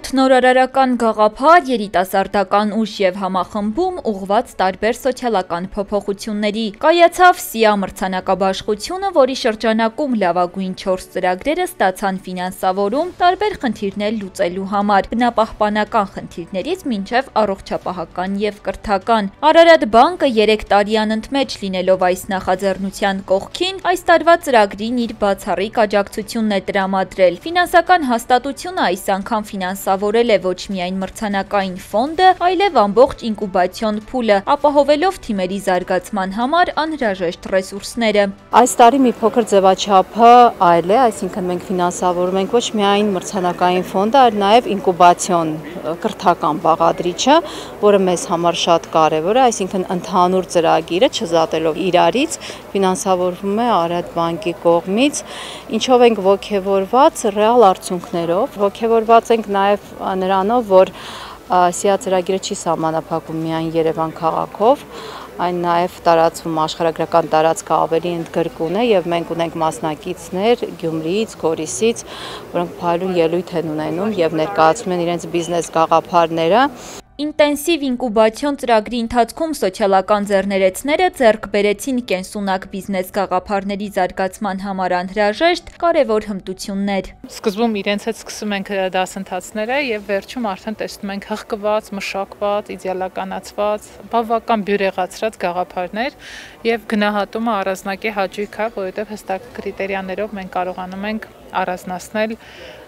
Նորարդ նորարարական գաղափար, երիտասարդական ուժ և համախմբում ուղղված տարբեր սոցիալական փոփոխությունների։ Կայացավ ՍԻԱ մրցանակաբաշխությունը, որի շրջանակում լավագույն 4 ծրագրերը ստացան ֆինանսավորում տարբեր խնդիրներ լուծելու համար, բնապահպանական խնդիրներից մինչև առողջապահական և կրթական։ Արարատ բանկը 3 տարի անընդմեջ լինելով այս նախաձեռնության կողքին, այս տարվա ծրագրին իր բացառիկ աջակցությունն է տրամադրել։ Ֆինանսական հաստատությունը այս անգամ ֆինանսավորել է ոչ միայն մրցանակային ֆոնդը, այլև ամբողջ ինկուբացիոն փուլը, ապահովելով թիմերի զարգացման համար անհրաժեշտ ռեսուրսները։ Այս տարի մի փոքր ձևաչափը այլ է, այսինքն մենք ֆինանսավորում ենք ոչ միայն մրցանակային ֆոնդը, այլ նաև ինկուբացիոն կրթական բաղադրիչը, որը մեզ համար շատ կարևոր է, այսինքն ընդհանուր ծրագիրը չզատելով իրարից ֆինանսավորվում է Արարատ բանկի կողմից, ինչով ենք ոգևորված ռեալ արդյունքներով, ոգևորված ենք նաև նրանով, որ ՍԻԱ ծրագիրը չի սահմանափակվում միայն Երևան քաղաքով, այն նաև տարածվում աշխարհագրական տարածքը ավելի ընդգրկուն է և մենք ունենք մասնակիցներ Գյումրիից, Գորիսից, որոնք փայլուն ելույթ են ունենում և ներկայացնում են իրենց բիզնես գաղափարները։ Ինտենսիվ ինկուբացիոն ծրագրի ընթացքում սոցիալական ձեռներեցները ձեռք բերեցին կենսունակ բիզնես գաղափարների զարգացման համար անհրաժեշտ կարևոր հմտություններ։ Սկզբում իրենց հետ սկսում ենք դասընթացները և վերջում արդեն տեսնում ենք հղկված, մշակված, իդեալականացված, բավական բյուրեղացրած գաղափարներ և գնահատումը առանձնակի հաճույք է, որովհետև հստակ կրիտերիաներով մենք կարողանում ենք առանձնացնել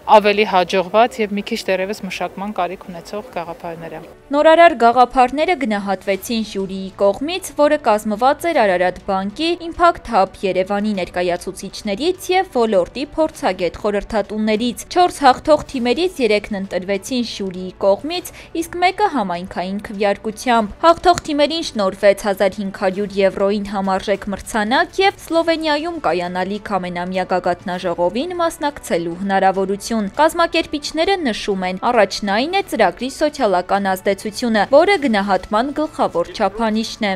ավելի հաջողված և մի քիչ դեռևս մշակման կարիք ունեցող գաղափարները։ Նորարար գաղափարները գնահատվեցին ժյուրիի կողմից, որը կազմված էր Արարատ բանկի, Impact Hub Երևանի ներկայացուցիչներից և ոլորտի փորձագետ խորհրդատուներից։ 4 հաղթող թիմերից 3-ն ընտրվեցին ժյուրիի կողմից, իսկ մեկը համայնքային քվեարկությամբ։ Հաղթող թիմերին շնորհվեց 1500 եվրոյին համարժեք մրցանակ և Սլովենիայում կայանալիք ամենամյա գագաթնաժողովին մասնակցելու հնարավորություն։ Կազմակերպիչները նշում են, առաջն այն է ծրագրի սոցիալական ազդեցությունը, որը գնահատման գլխավոր չափանիշն է։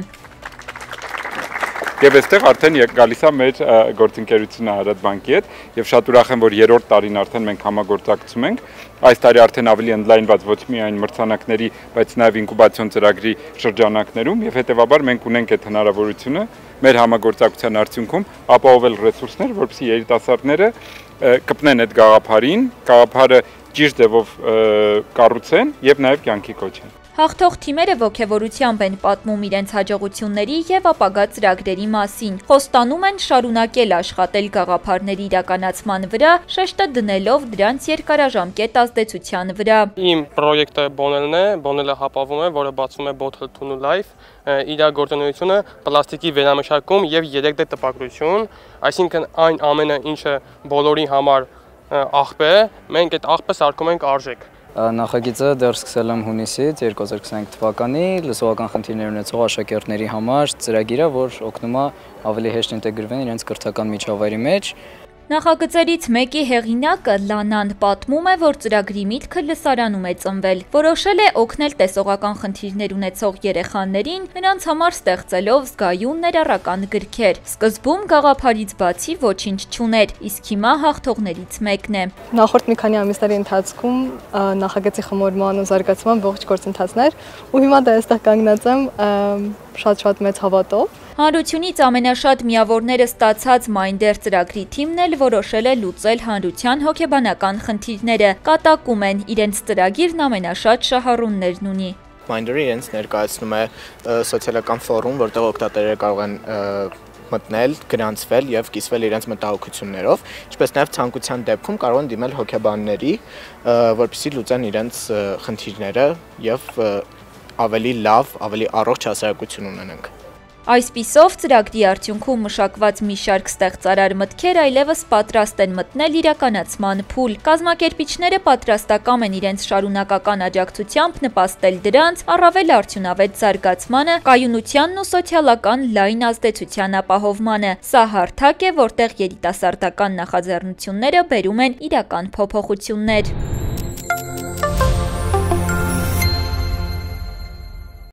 Եվ այստեղ արդեն գալիս է մեր գործընկերությունը Արարատ բանկի հետ և շատ ուրախ եմ, որ 3-րդ տարին արդեն մենք համագործակցում ենք։ Այս տարի արդեն ավելի ընդլայնված ոչ միայն մրցանակների, բայց նաև ինկուբացիոն ծրագրի շրջանակներում և հետևաբար մենք ունենք այդ հնարավորությունը մեր համագործակցության արդյունքում ապահովել ռեսուրսներ, որպեսզի երիտասարդները կպնեն այդ գաղափարին, գաղափարը ճիշտ ձևով կառուցեն և նաև կյանքի կոչեն։ Հաղթող թիմերը ոգևորությամբ են պատմում իրենց հաջողությունների և ապագա ծրագրերի մասին։ Խոստանում են շարունակել աշխատել գաղափարների իրականացման վրա, շեշտը դնելով դրանց երկարաժամկետ ազդեցության վրա։ Իմ պրոյեկտը Բոնելն է, Բոնելը հապավում է, որը բացվում է Bottle to New Life, իր գործունեությունը պլաստիկի վերամշակում և 3D տպագրություն, այսինքն այն ամենը, ինչը բոլորի համար աղբ է, մենք այդ աղբը սարքում ենք արժեք։ Նախագիծը դեռ սկսել եմ հունիսից 2025 թվականի լսողական խնդիրներ ունեցող աշակերտների համար ծրագիրը, որ օգնում է ավելի հեշտ ինտեգրվեն իրենց կրթական միջավայրի մեջ։ Նախագծերից մեկի հեղինակը Լանան պատմում է, որ ծրագրի միտքը լսարանում է ծնվել։ Որոշել է օգնել տեսողական խնդիրներ ունեցող երեխաներին, նրանց համար ստեղծելով զգայուն ներառական գրքեր։ Սկզբում գաղափարից բացի ոչինչ չուներ, իսկ հիմա հաղթողներից մեկն է։ Նախորդ մի քանի ամիսների ընթացքում նախագծի խմորման ու զարգացման ողջ գործընթացներ ու հիմա դա այստեղ կանգնած եմ շատ մեծ հավատով։ Հանրությունից ամենաշատ միավորները ստացած Minder ծրագրի թիմն էլ որոշել է լուծել հանրության հոգեբանական խնդիրները, կատակում են իրենց ծրագիրն ամենաշատ շահառուներն ունի։ Minder-ը իրենց ներկայացնում է սոցիալական ֆորում, որտեղ օգտատերերը կարող են մտնել, գրանցվել և կիսվել իրենց մտահոգություններով, ինչպես նաև ցանկության դեպքում կարող են դիմել հոգեբանների, որպեսզի լուծեն իրենց խնդիրները և ավելի լավ, ավելի առողջ հասարակություն ունենանք։ Այսպիսով ծրագրի արդյունքում մշակված մի շարք ստեղծարար մտքեր այլևս պատրաստ են մտնել իրականացման փուլ։ Կազմակերպիչները պատրաստակամ են իրենց շարունակական աջակցությամբ նպաստել դրանց առավել արդյունավետ զարգացմանը, կայունությանն ու սոցիալական լայն ազդեցության ապահովմանը։ Սա հարթակ է, որտեղ երիտասարդական նախաձեռնությունները բերում են իրական փոփոխություններ։